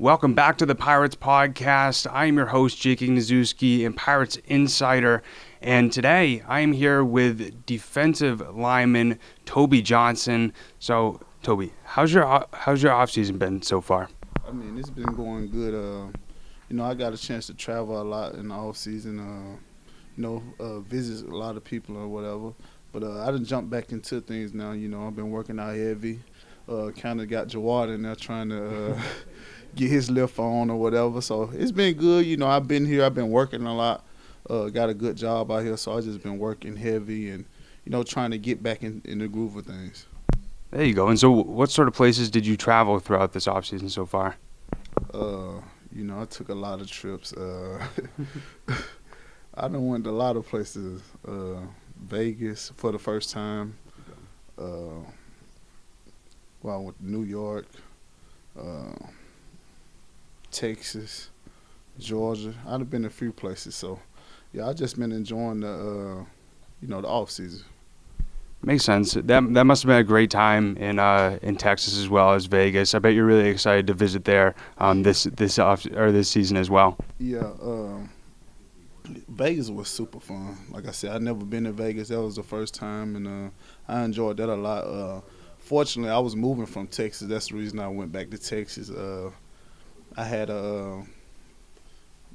Welcome back to the Pirates Podcast. I am your host, Jake Ignazuski, and Pirates Insider. And today I am here with defensive lineman Toby Johnson. So, Toby, how's your offseason been so far? I mean, it's been going good. I got a chance to travel a lot in the off season. Visit a lot of people or whatever. But I done jumped back into things now. I've been working out heavy. Kind of got Jawad in there trying to get his lift on or whatever. So it's been good. I've been here. I've been working a lot. Got a good job out here. So I just been working heavy and trying to get back in the groove of things. There you go. And so what sort of places did you travel throughout this offseason so far? I took a lot of trips. I done went to a lot of places. Vegas for the first time. I went to New York, Texas, Georgia. I've been a few places. So, yeah, I just been enjoying the off season. Makes sense. That must have been a great time in Texas as well as Vegas. I bet you're really excited to visit there this season as well. Yeah, Vegas was super fun. Like I said, I'd never been to Vegas. That was the first time, and I enjoyed that a lot. Fortunately, I was moving from Texas. That's the reason I went back to Texas. I had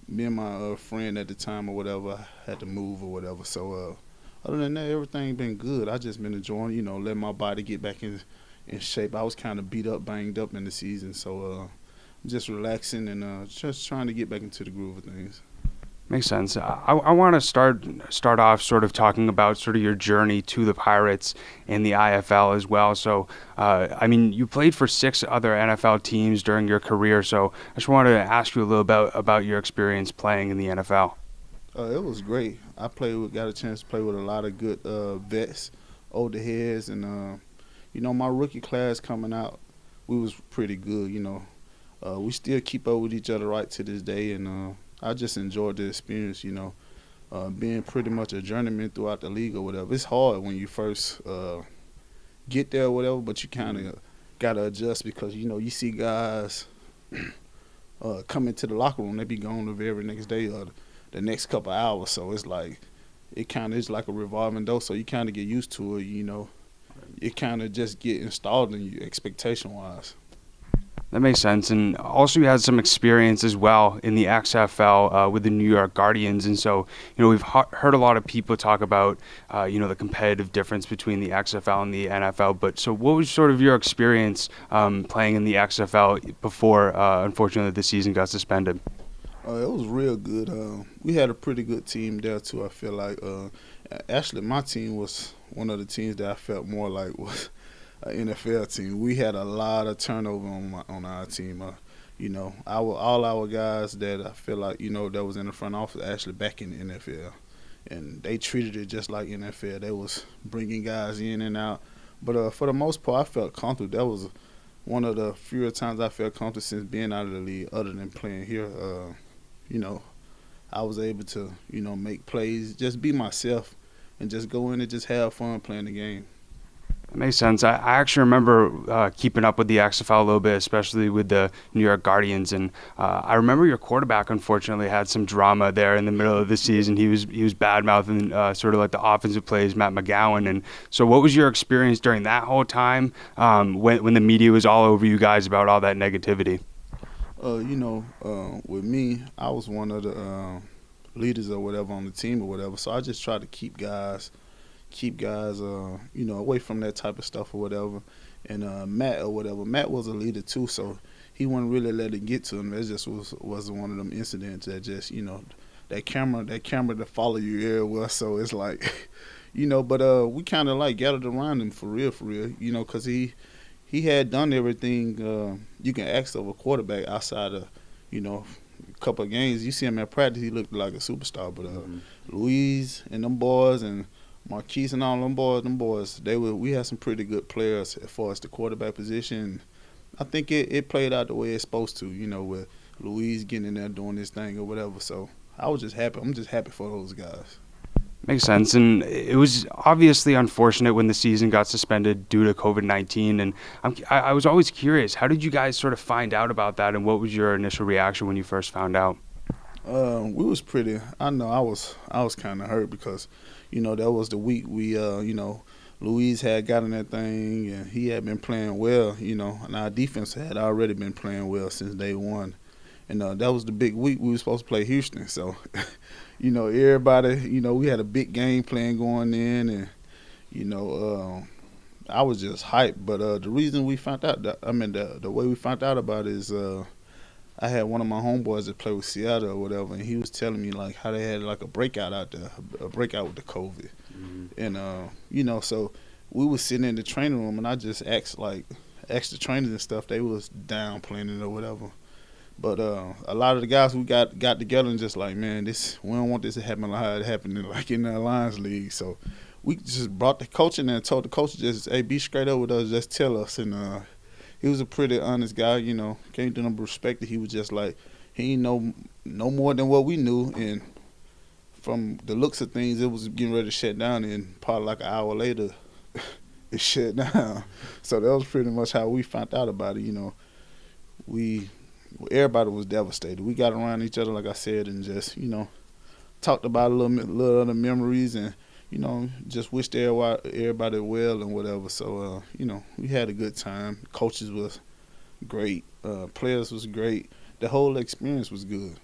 me and my friend at the time or whatever had to move or whatever. So other than that, everything been good. I just been enjoying, letting my body get back in shape. I was kind of beat up, banged up in the season, so just relaxing and just trying to get back into the groove of things. Makes sense. I want to start off sort of talking about sort of your journey to the Pirates in the IFL as well. So, you played for 6 other NFL teams during your career. So I just wanted to ask you a little about your experience playing in the NFL. It was great. Got a chance to play with a lot of good vets, older heads, and my rookie class coming out, we was pretty good. We still keep up with each other right to this day, and I just enjoyed the experience. Being pretty much a journeyman throughout the league or whatever. It's hard when you first get there or whatever, but you kind of gotta adjust because you see guys come into the locker room, they be gone the very next day or the next couple of hours. So it's like it kind of is like a revolving door. So you kind of get used to it. It kind of just get installed in you expectation wise. That makes sense. And also you had some experience as well in the XFL with the New York Guardians. And so, we've heard a lot of people talk about, the competitive difference between the XFL and the NFL. But so what was sort of your experience playing in the XFL before, unfortunately, the season got suspended? It was real good. We had a pretty good team there, too, I feel like. Actually, my team was one of the teams that I felt more like was an NFL team. We had a lot of turnover on our team. All our guys that I feel like that was in the front office actually back in the NFL, and they treated it just like NFL. They was bringing guys in and out, but for the most part, I felt comfortable. That was one of the fewer times I felt comfortable since being out of the league, other than playing here. I was able to make plays, just be myself, and just go in and just have fun playing the game. That makes sense. I actually remember keeping up with the XFL a little bit, especially with the New York Guardians. And I remember your quarterback, unfortunately, had some drama there in the middle of the season. He was bad-mouthing sort of like the offensive plays, Matt McGowan. And so what was your experience during that whole time when the media was all over you guys about all that negativity? With me, I was one of the leaders or whatever on the team or whatever. So I just tried to keep guys away from that type of stuff or whatever. And Matt or whatever, Matt was a leader too, so he wouldn't really let it get to him. It just was one of them incidents that just, that camera to follow you everywhere. So it's like, but we kind of like gathered around him for real, because he had done everything you can ask of a quarterback outside of, a couple of games. You see him at practice, he looked like a superstar. But Louise and them boys and Marquise and all them boys, we had some pretty good players as far as the quarterback position. I think it played out the way it's supposed to, with Louise getting in there doing this thing or whatever. So I was just happy. I'm just happy for those guys. Makes sense. And it was obviously unfortunate when the season got suspended due to COVID-19. And I was always curious, how did you guys sort of find out about that? And what was your initial reaction when you first found out? We was pretty. I know I was kind of hurt because, that was the week Louise had gotten that thing and he had been playing well, and our defense had already been playing well since day one. And that was the big week we were supposed to play Houston. So, everybody, we had a big game plan going in, and I was just hyped. But the reason we found out, the way we found out about it is I had one of my homeboys that played with Seattle or whatever, and he was telling me like how they had like a breakout out there, a breakout with the COVID, and so we was sitting in the training room, and I just asked the trainers and stuff. They was downplaying it or whatever. But a lot of the guys we got together and just like, man, we don't want this to happen like how it happened in the Alliance League. So we just brought the coach in there and told the coach just, hey, be straight up with us, just tell us. And he was a pretty honest guy, can't do no respect it. He was just like, he ain't know no more than what we knew. And from the looks of things, it was getting ready to shut down. And probably like an hour later, it shut down. So that was pretty much how we found out about it. Everybody was devastated. We got around each other, like I said, and just, talked about a little other memories and, just wished everybody well and whatever. So, we had a good time. Coaches was great. Players was great. The whole experience was good.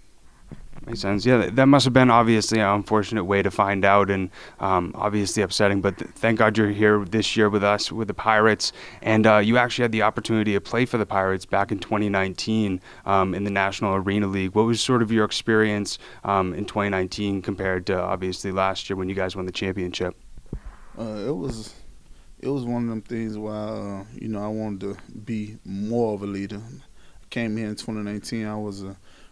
Makes sense. Yeah, that must have been obviously an unfortunate way to find out, and obviously upsetting. But thank God you're here this year with us, with the Pirates, and you actually had the opportunity to play for the Pirates back in 2019 in the National Arena League. What was sort of your experience in 2019 compared to obviously last year when you guys won the championship? It was one of them things where I wanted to be more of a leader. I came here in 2019. I was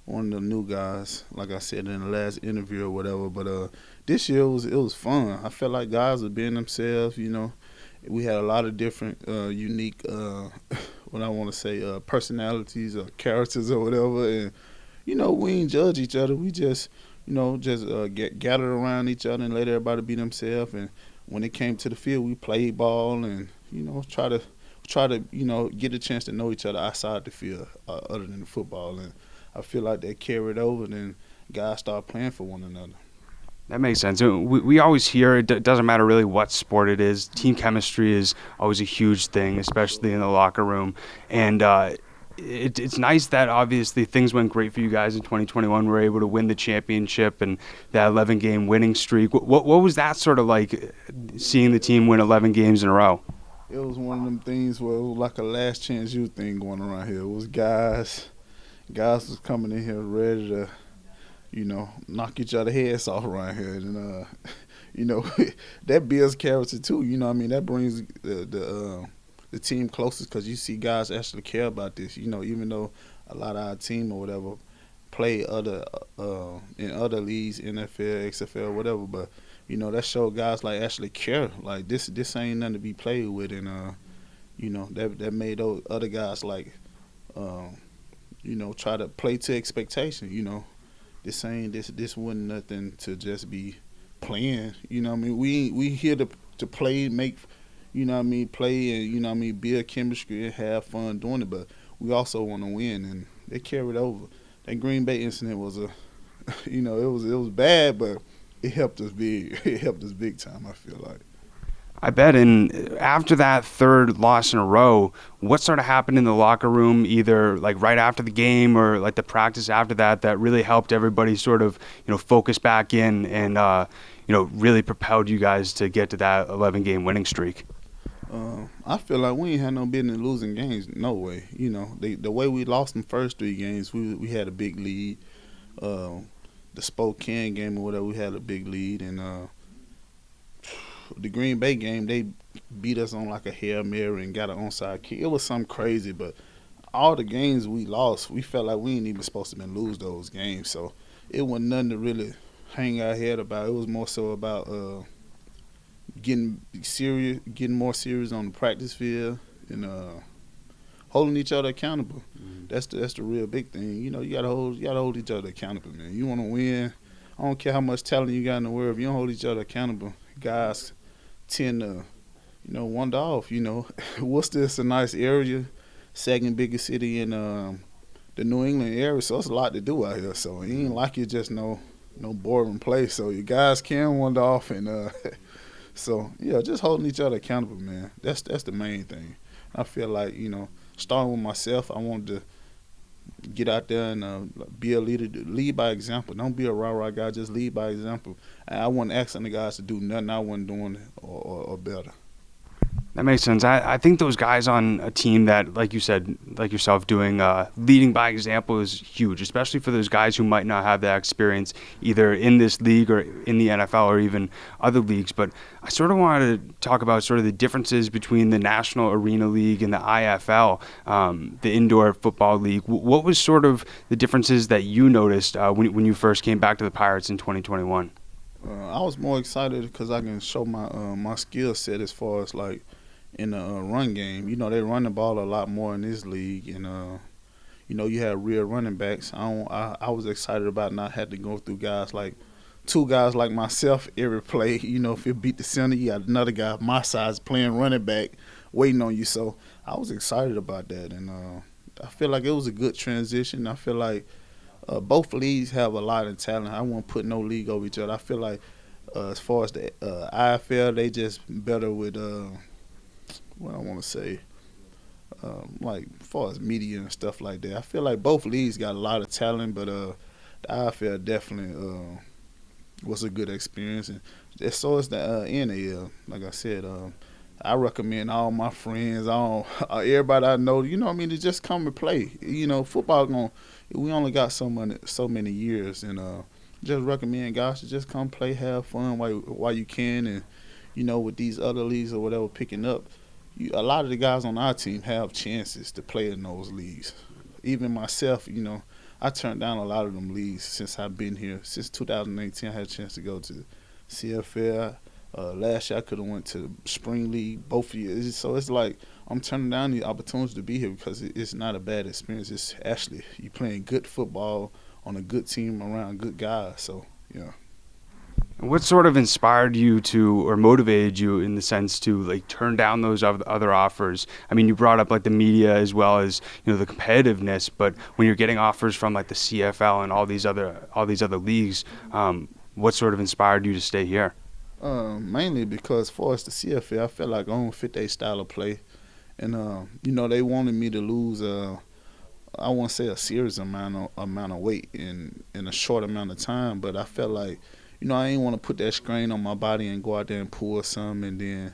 one of the new guys, like I said in the last interview or whatever. But this year it was fun. I felt like guys were being themselves. We had a lot of different unique, what I want to say, personalities or characters or whatever. And we ain't judge each other. We just get gathered around each other and let everybody be themselves. And when it came to the field, we played ball and try to get a chance to know each other outside the field, other than the football. And I feel like that carried over, and then guys start playing for one another. That makes sense. We always hear it doesn't matter really what sport it is. Team chemistry is always a huge thing, especially in the locker room. And it's nice that obviously things went great for you guys in 2021. We were able to win the championship and that 11-game winning streak. What was that sort of like, seeing the team win 11 games in a row? It was one of them things where it was like a last chance you thing going around here. It was guys was coming in here ready to, knock each other heads off around here. And, that builds character too. That brings the team closest because you see guys actually care about this. Even though a lot of our team or whatever play in other leagues, NFL, XFL, whatever. But, that showed guys like actually care. Like this ain't nothing to be played with. And, that made those other guys like, try to play to expectation. This wasn't nothing to just be playing. We here to play, make, play and build chemistry and have fun doing it. But we also want to win, and they carried over. That Green Bay incident was it was bad, but it helped us big. It helped us big time. I feel like. I bet. And after that third loss in a row, what sort of happened in the locker room, either like right after the game or like the practice after that really helped everybody sort of, focus back in and, really propelled you guys to get to that 11-game winning streak? I feel like we ain't had no business losing games. No way. The way we lost the first 3 games, we had a big lead. The Spokane game or whatever, we had a big lead. And the Green Bay game, they beat us on like a Hail Mary and got an onside kick. It was something crazy, but all the games we lost, we felt like we ain't even supposed to lose those games. So it wasn't nothing to really hang our head about. It was more so about getting more serious on the practice field and holding each other accountable. That's the real big thing. You gotta hold each other accountable, man. You want to win, I don't care how much talent you got in the world. If you don't hold each other accountable, guys tend to, wander off. Worcester is a nice area, second biggest city in the New England area, so it's a lot to do out here. So it ain't like it's just no boring place. So you guys can wander off, and so yeah, just holding each other accountable, man. That's the main thing. I feel like starting with myself, I wanted to get out there and be a leader, lead by example. Don't be a rah-rah guy, just lead by example. And I wasn't asking the guys to do nothing I wasn't doing or better. That makes sense. I think those guys on a team that, like you said, like yourself, doing leading by example is huge, especially for those guys who might not have that experience either in this league or in the NFL or even other leagues. But I sort of wanted to talk about sort of the differences between the National Arena League and the IFL, the Indoor Football League. What was sort of the differences that you noticed when you first came back to the Pirates in 2021? I was more excited because I can show my skill set as far as like in the run game. They run the ball a lot more in this league, and you have real running backs. I was excited about not having to go through two guys like myself every play. If you beat the center, you got another guy my size playing running back waiting on you. So I was excited about that, and I feel like it was a good transition. I feel like both leagues have a lot of talent. I won't put no league over each other. I feel like as far as the IFL, they just better with what I want to say, like as far as media and stuff like that. I feel like both leagues got a lot of talent, but the IFL definitely was a good experience. And so is the NAL. Like I said, I recommend all my friends, all everybody I know, to just come and play. Football we only got so many years, and just recommend guys to just come play, have fun while you can, and with these other leagues or whatever picking up. A lot of the guys on our team have chances to play in those leagues. Even myself, I turned down a lot of them leagues since I've been here. Since 2018, I had a chance to go to CFL. Last year, I could have went to Spring League both years. So it's like I'm turning down the opportunity to be here because it's not a bad experience. It's actually you playing good football on a good team around good guys. So, yeah. What sort of inspired you to, or motivated you in the sense to like turn down those other offers? I mean, you brought up like the media as well as the competitiveness, but when you're getting offers from like the CFL and all these other leagues, what sort of inspired you to stay here? Mainly because for us the CFL, I felt like I don't fit their style of play, and they wanted me to lose I won't say a serious amount of weight in a short amount of time, but I felt like I ain't want to put that strain on my body and go out there and pull some, and then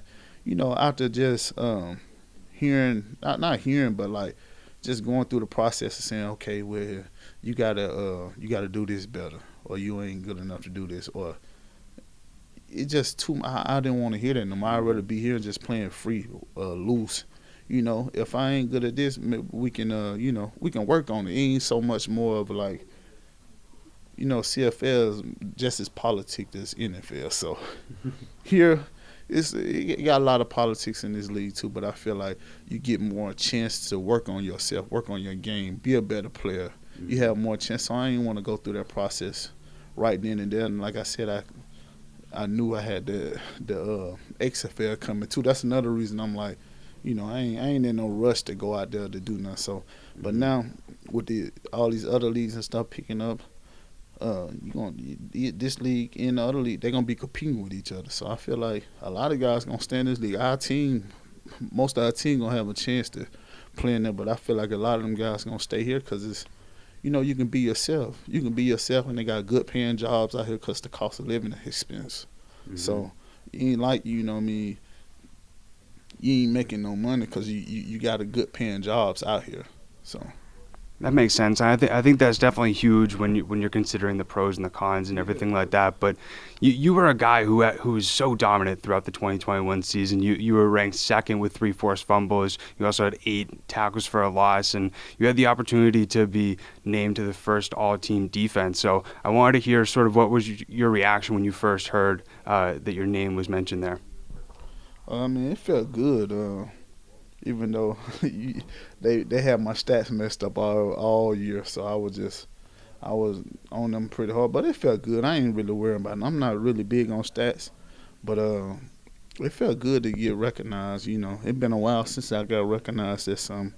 after just hearing not hearing but like just going through the process of saying, okay, well, you gotta do this better, or you ain't good enough to do this, or it just too. I didn't want to hear that no more. I'd rather be here just playing free, loose. If I ain't good at this, we can we can work on it. It ain't so much more of like CFL is just as politic as NFL. So here, it got a lot of politics in this league too. But I feel like you get more chance to work on yourself, work on your game, be a better player. You have more chance. So I didn't want to go through that process right then and there. And like I said, I knew I had the XFL coming too. That's another reason I'm like, I ain't in no rush to go out there to do nothing. So, but now with all these other leagues and stuff picking up, this league and the other league, they're gonna be competing with each other. So I feel like a lot of guys gonna stay in this league. Most of our team gonna have a chance to play in there. But I feel like a lot of them guys gonna stay here because it's, you can be yourself. You can be yourself, and they got good paying jobs out here because the cost of living is expensive. Mm-hmm. So it ain't like you ain't making no money because you got a good paying jobs out here. So. That makes sense. I think that's definitely huge when you're considering the pros and the cons and everything like that. But you were a guy who was so dominant throughout the 2021 season. You were ranked second with 3 forced fumbles. You also had 8 tackles for a loss, and you had the opportunity to be named to the first all-team defense. So I wanted to hear sort of what was your reaction when you first heard that your name was mentioned there. I mean, it felt good. Even though they had my stats messed up all year, so I was on them pretty hard, but it felt good. I ain't really worried about it. I'm not really big on stats, but it felt good to get recognized. It's been a while since I got recognized at some,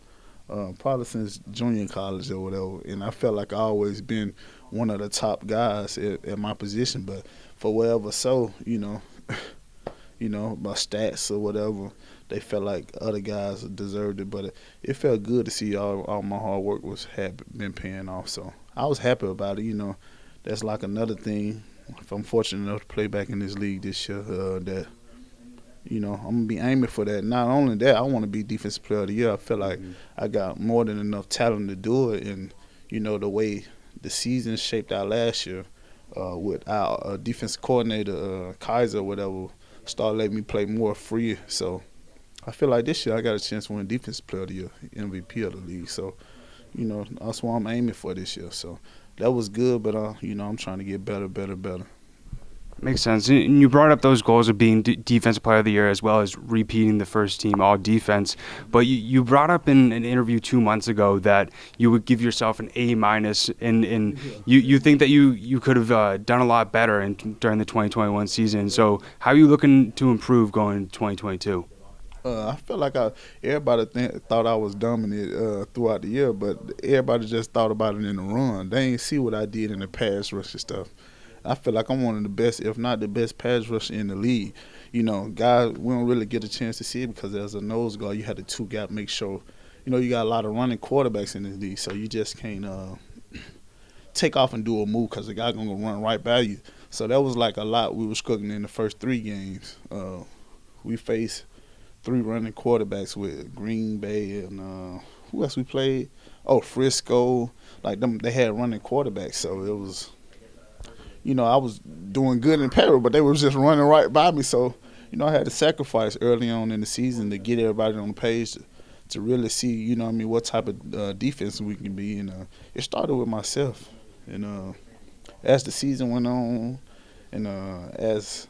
probably since junior college or whatever, and I felt like I always been one of the top guys at my position, but for whatever, so my stats or whatever, they felt like other guys deserved it, but it felt good to see all my hard work had been paying off. So I was happy about it. That's like another thing. If I'm fortunate enough to play back in this league this year, that I'm gonna be aiming for that. Not only that, I want to be defensive player of the year. I feel like I got more than enough talent to do it, and the way the season shaped out last year, with our defensive coordinator Kaiser, or whatever, started letting me play more free. So I feel like this year I got a chance to win defensive player of the year, MVP of the league. So that's what I'm aiming for this year. So that was good, but I'm trying to get better. Makes sense. And you brought up those goals of being defensive player of the year as well as repeating the first team all defense. But you brought up in an interview 2 months ago that you would give yourself an A-, and you think that you could have done a lot better during the 2021 season. So how are you looking to improve going into 2022? I feel like everybody thought I was dominant throughout the year, but everybody just thought about it in the run. They ain't see what I did in the pass rush and stuff. I feel like I'm one of the best, if not the best, pass rusher in the league. Guys, we don't really get a chance to see it because as a nose guard, you had the two gap, make sure, you got a lot of running quarterbacks in the league, so you just can't take off and do a move because the guy going to run right by you. So that was like a lot we were struggling in the first 3 games. We faced 3 running quarterbacks with Green Bay and who else we played? Oh, Frisco. Like them, they had running quarterbacks, so it was – I was doing good in paper, but they were just running right by me. So, I had to sacrifice early on in the season to get everybody on the page to really see, what type of defense we can be. And it started with myself. And as the season went on and as,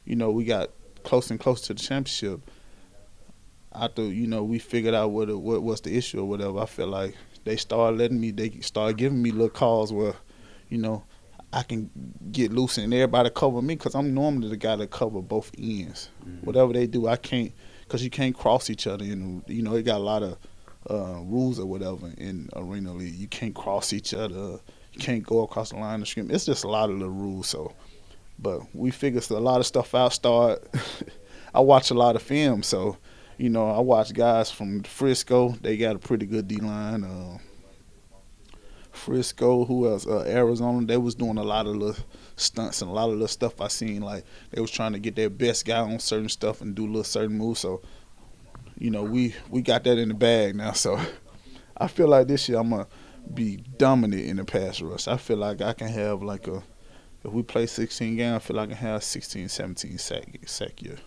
we got close and close to the championship, after, we figured out what was the issue or whatever, I feel like they started giving me little calls where, I can get loose and everybody cover me because I'm normally the guy that cover both ends. Mm-hmm. Whatever they do, I can't, because you can't cross each other. And, it got a lot of rules or whatever in Arena League. You can't cross each other. You can't go across the line of scrimmage. It's just a lot of the rules. So, but we figured a lot of stuff out. I watch a lot of film. So, I watch guys from Frisco. They got a pretty good D-line. Frisco, who else? Arizona. They was doing a lot of little stunts and a lot of little stuff I seen. Like they was trying to get their best guy on certain stuff and do little certain moves. So, we got that in the bag now. So, I feel like this year I'm gonna be dominant in the pass rush. I feel like I can have if we play 16 games, I feel like I can have 16, 17 sack year.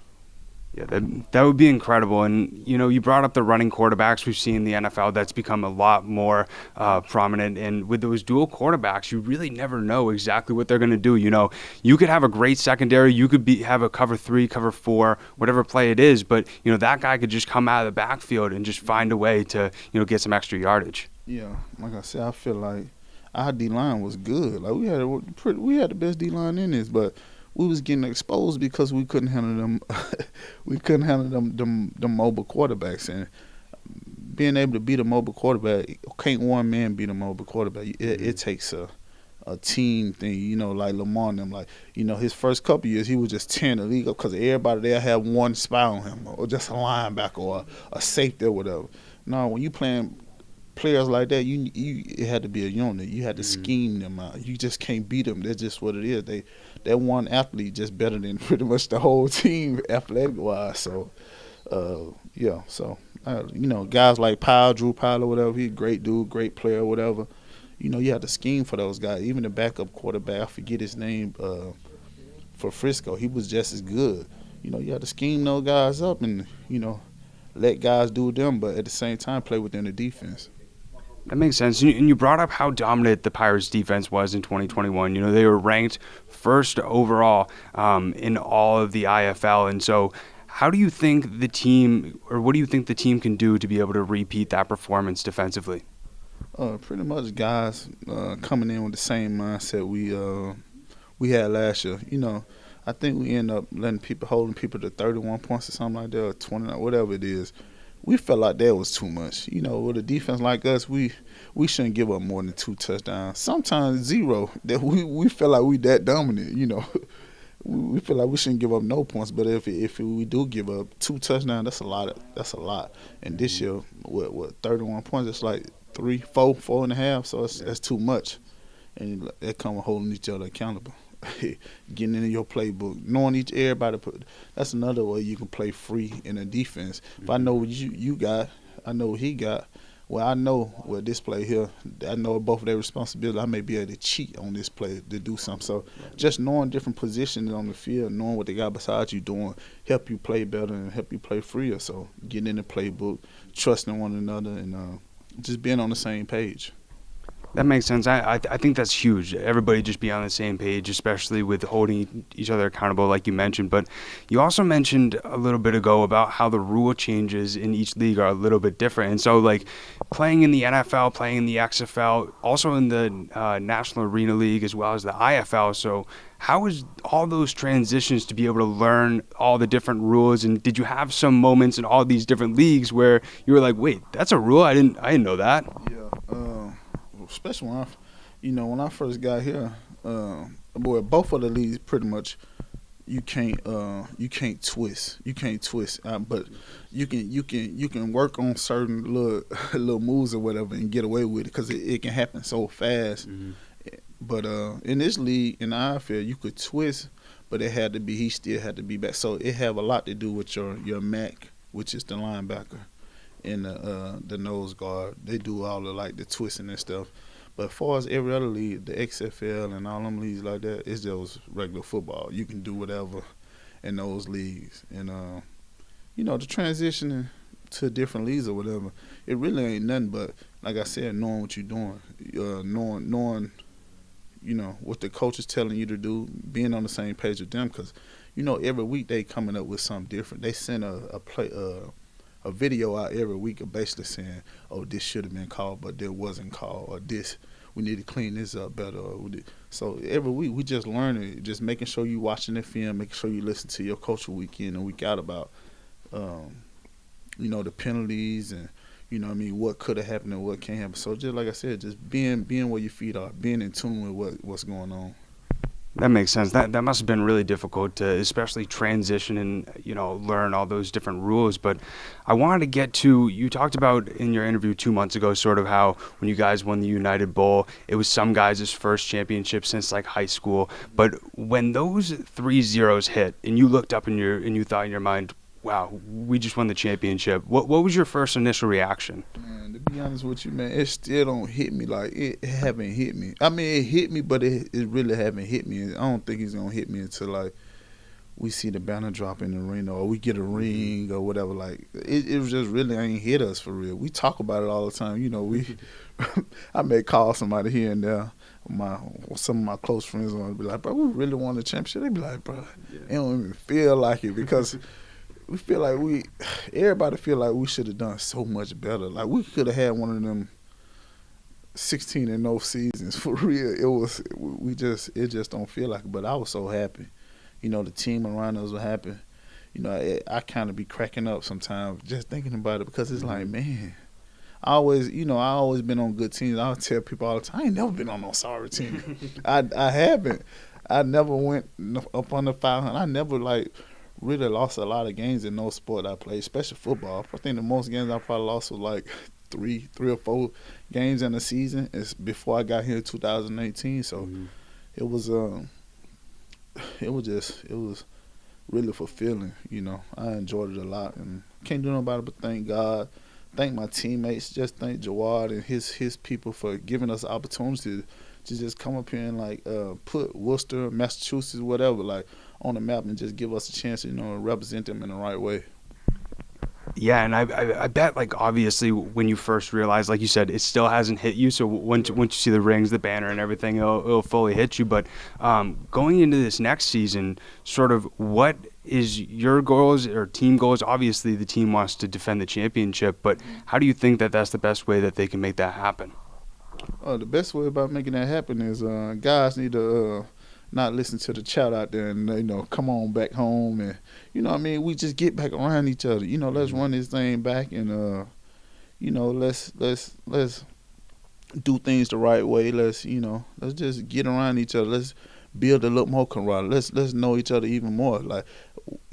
Yeah, that would be incredible. And, you brought up the running quarterbacks we've seen in the NFL. That's become a lot more prominent. And with those dual quarterbacks, you really never know exactly what they're going to do. You could have a great secondary. You could have a cover 3, cover 4, whatever play it is. But, that guy could just come out of the backfield and just find a way to, get some extra yardage. Yeah, like I said, I feel like our D-line was good. Like we had the best D-line in this, but we was getting exposed because we couldn't handle them. We couldn't handle them mobile quarterbacks, and being able to beat a mobile quarterback, can't one man beat a mobile quarterback. It takes a team thing, like Lamar and them. Like, his first couple years, he was just tearing the league up because everybody there had one spy on him, or just a linebacker or a safety or whatever. No, when you playing players like that, it had to be a unit. You had to scheme them out. You just can't beat them. That's just what it is. That one athlete just better than pretty much the whole team athletic wise. So, yeah. So, guys like Drew Powell or whatever, he's a great dude, great player, whatever. You have to scheme for those guys. Even the backup quarterback, I forget his name, for Frisco, he was just as good. You have to scheme those guys up and, let guys do them, but at the same time play within the defense. That makes sense. And you brought up how dominant the Pirates' defense was in 2021. They were ranked first overall in all of the IFL. And so how do you think the team, or what do you think the team can do to be able to repeat that performance defensively? Pretty much guys coming in with the same mindset we had last year. I think we end up holding people to 31 points or something like that, or 29, whatever it is. We felt like that was too much. With a defense like us, we shouldn't give up more than 2 touchdowns. Sometimes zero. That we feel like we that dominant. We feel like we shouldn't give up no points. But if we do give up 2 touchdowns, that's a lot. That's a lot. And this year, what 31 points? It's like 3, 4, 4.5. So that's too much. And that come with holding each other accountable. Getting into your playbook, knowing everybody. That's another way you can play free in a defense. If I know what you got, I know what he got. Well, I know this play here, I know both of their responsibility. I may be able to cheat on this play to do something. So just knowing different positions on the field, knowing what they got beside you doing, help you play better and help you play freer. So getting in the playbook, trusting one another, and just being on the same page. That makes sense. I think that's huge. Everybody just be on the same page, especially with holding each other accountable, like you mentioned. But you also mentioned a little bit ago about how the rule changes in each league are a little bit different. And so, like, playing in the NFL, playing in the XFL, also in the National Arena League, as well as the IFL. So how is all those transitions to be able to learn all the different rules? And did you have some moments in all these different leagues where you were like, wait, that's a rule? I didn't know that. Yeah. Especially when I first got here, both of the leagues pretty much you can't twist, but you can work on certain little moves or whatever and get away with it because it can happen so fast. Mm-hmm. But in this league, in the IFL, you could twist, but he still had to be back. So it have a lot to do with your MAC, which is the linebacker, and the nose guard. They do all the twisting and stuff. But as far as every other league, the XFL and all them leagues like that, it's just regular football. You can do whatever in those leagues. And, the transitioning to different leagues or whatever, it really ain't nothing but, like I said, knowing what you're doing, knowing what the coach is telling you to do, being on the same page with them. Because, every week they coming up with something different. They send a video out every week of basically saying, oh, this should have been called, but there wasn't called, or this, we need to clean this up better. So every week we just learning, just making sure you watching the film, making sure you listen to your coach week in and week out about, the penalties and, what could have happened and what can't happen. So just like I said, just being where your feet are, being in tune with what's going on. That makes sense. That must have been really difficult to especially transition and, learn all those different rules. But I wanted to get to, you talked about in your interview 2 months ago sort of how when you guys won the United Bowl, it was some guys' first championship since like high school. But when those 3 zeros hit and you looked up and you thought in your mind, wow, we just won the championship. What was your first initial reaction? Man, to be honest with you, man, it still don't hit me like it haven't hit me. I mean, it hit me, but it really haven't hit me. I don't think it's gonna hit me until like we see the banner drop in the arena or we get a ring or whatever. Like it just really ain't hit us for real. We talk about it all the time. I may call somebody here and there. Some of my close friends will be like, bro, we really won the championship. They be like, bro, it don't even feel like it because we feel like everybody feel like we should have done so much better. Like we could have had one of them 16-0 seasons for real. It just don't feel like it. But I was so happy. The team around us was happy. I kind of be cracking up sometimes just thinking about it because it's like, man, I always been on good teams. I tell people all the time, I ain't never been on no sorry team. I haven't. I never went up under 500. I never really lost a lot of games in no sport I played, especially football. I think the most games I probably lost was like three or four games in a season. It's before I got here in 2018. So it was really fulfilling. I enjoyed it a lot, and can't do nobody but thank God, thank my teammates, just thank Jawad and his people for giving us the opportunity to just come up here and put Worcester, Massachusetts, whatever, on the map and just give us a chance to represent them in the right way. Yeah, and I bet obviously when you first realize, like you said, it still hasn't hit you. So once you see the rings, the banner, and everything, it'll fully hit you. But going into this next season, sort of what is your goals or team goals? Obviously, the team wants to defend the championship, but how do you think that that's the best way that they can make that happen? The best way about making that happen is guys need to not listen to the chat out there and come on back home and what I mean. We just get back around each other. Let's run this thing back and let's do things the right way. Let's just get around each other. Let's build a little more camaraderie. Let's know each other even more. Like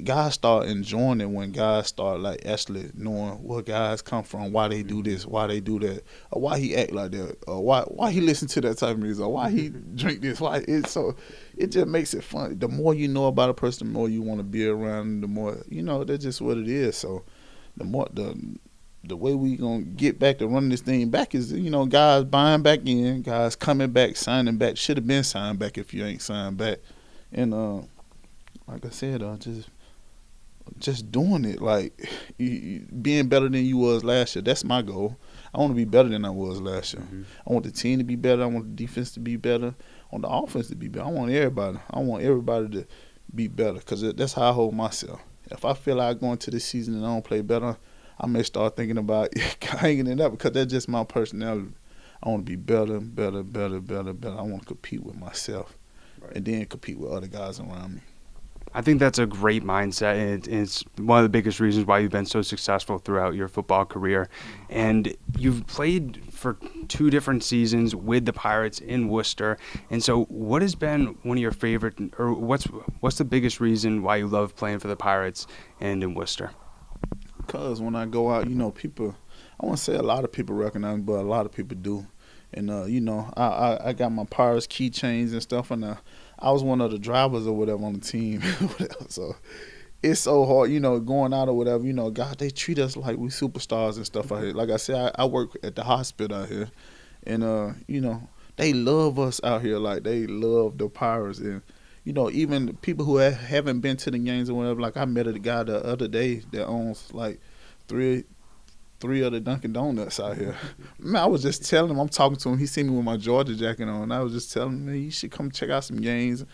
guys start enjoying it when guys start like actually knowing where guys come from, why they do this, why they do that, or why he act like that, or why he listen to that type of music, or why he drink this. It just makes it fun. The more you know about a person, the more you want to be around. The more that's just what it is. So the way we gonna get back to running this thing back is guys buying back in, guys coming back, signing back. Should have been signed back if you ain't signed back, and like I said, just doing it, like being better than you was last year. That's my goal. I want to be better than I was last year. I want the team to be better. I want the defense to be better. I want the offense to be better. I want everybody to be better because that's how I hold myself. If I feel like going to this season and I don't play better, I may start thinking about hanging it up because that's just my personality. I want to be better. I want to compete with myself and then compete with other guys around me. I think that's a great mindset, and it's one of the biggest reasons why you've been so successful throughout your football career. And you've played for 2 different seasons with the Pirates in Worcester. And so what has been one of your favorite, or what's the biggest reason why you love playing for the Pirates and in Worcester? Because when I go out, people, I won't say a lot of people recognize me, but a lot of people do. And, I got my Pirates keychains and stuff, and I was one of the drivers or whatever on the team. So it's so hard, going out or whatever. God, they treat us like we superstars and stuff out here. Like I said, I work at the hospital out here, and, they love us out here. Like, they love the Pirates. And, even people who haven't been to the games or whatever, like I met a guy the other day that owns like three of the Dunkin' Donuts out here. Man, I was just telling him, I'm talking to him. He seen me with my Georgia jacket on. And I was just telling him, man, you should come check out some games. And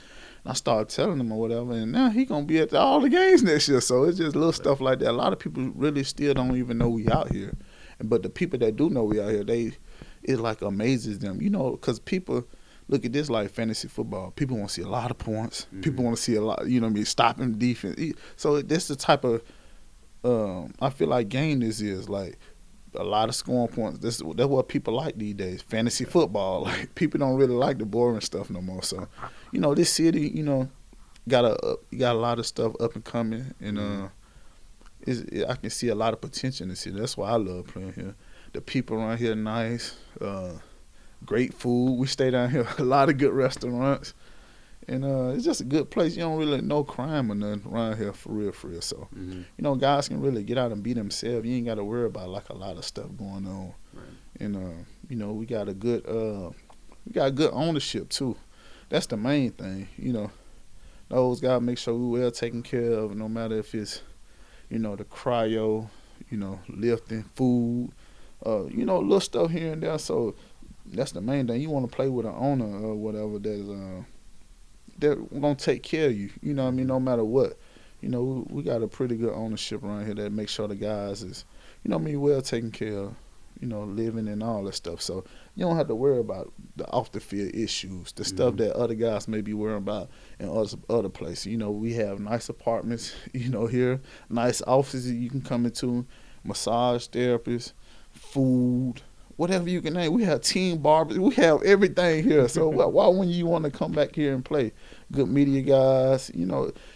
I started telling him or whatever. And now he going to be at all the games next year. So it's just little stuff like that. A lot of people really still don't even know we out here. But the people that do know we out here, it like amazes them. Because people look at this like fantasy football. People want to see a lot of points. People want to see a lot, stopping defense. So that's the type of I feel like game this is, like a lot of scoring points. That's what people like these days. Fantasy football. Like people don't really like the boring stuff no more. So, this city, got a lot of stuff up and coming, and I can see a lot of potential in the city. That's why I love playing here. The people around here are nice. Great food. We stay down here a lot of good restaurants. And it's just a good place. You don't really know crime or nothing around here for real. So, guys can really get out and be themselves. You ain't got to worry about like a lot of stuff going on. Right. And we got good ownership too. That's the main thing. Those guys make sure we well taken care of, no matter if it's the cryo, lifting, food, little stuff here and there. So that's the main thing. You want to play with an owner or whatever they're gonna take care of you. No matter what. We got a pretty good ownership around here that makes sure the guys is, well taken care of, living and all that stuff. So you don't have to worry about the off the field issues, the stuff that other guys may be worrying about in other places. We have nice apartments, here, nice offices you can come into, massage therapists, food, whatever you can name. We have team barbers. We have everything here. So why wouldn't you want to come back here and play? Good media guys.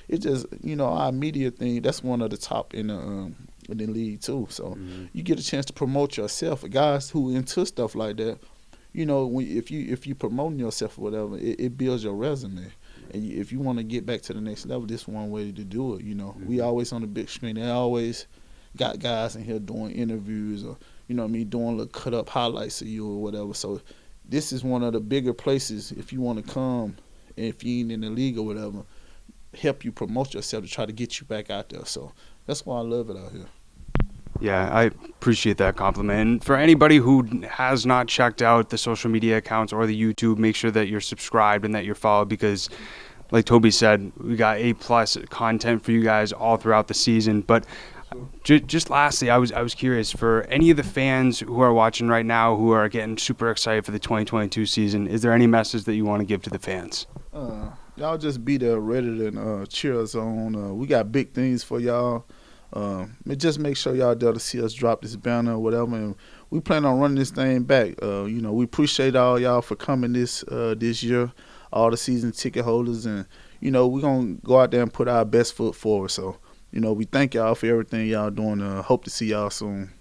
It's just, our media thing, that's one of the top in the league too. So you get a chance to promote yourself. Guys who into stuff like that, if you promoting yourself or whatever, it builds your resume. And if you want to get back to the next level, this is one way to do it. We always on the big screen. They always got guys in here doing interviews or doing little cut up highlights of you or whatever. So this is one of the bigger places if you want to come, and if you ain't in the league or whatever, help you promote yourself to try to get you back out there. So that's why I love it out here. Yeah, I appreciate that compliment. And for anybody who has not checked out the social media accounts or the YouTube, make sure that you're subscribed and that you're followed because, like Toby said, we got A+ content for you guys all throughout the season. But Just lastly, I was curious, for any of the fans who are watching right now who are getting super excited for the 2022 season, is there any message that you want to give to the fans? Y'all just be there ready to cheer us on. We got big things for y'all. Just make sure y'all there to see us drop this banner or whatever. And we plan on running this thing back. We appreciate all y'all for coming this year, all the season ticket holders. And, we're going to go out there and put our best foot forward. So, we thank y'all for everything y'all doing. Hope to see y'all soon.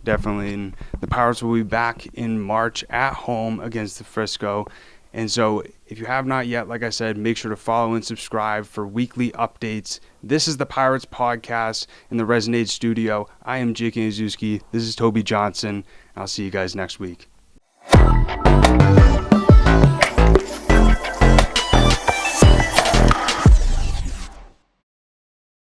Definitely. And the Pirates will be back in March at home against the Frisco. And so if you have not yet, like I said, make sure to follow and subscribe for weekly updates. This is the Pirates Podcast in the Resonate Studio. I am Jake Azuski. This is Toby Johnson. I'll see you guys next week.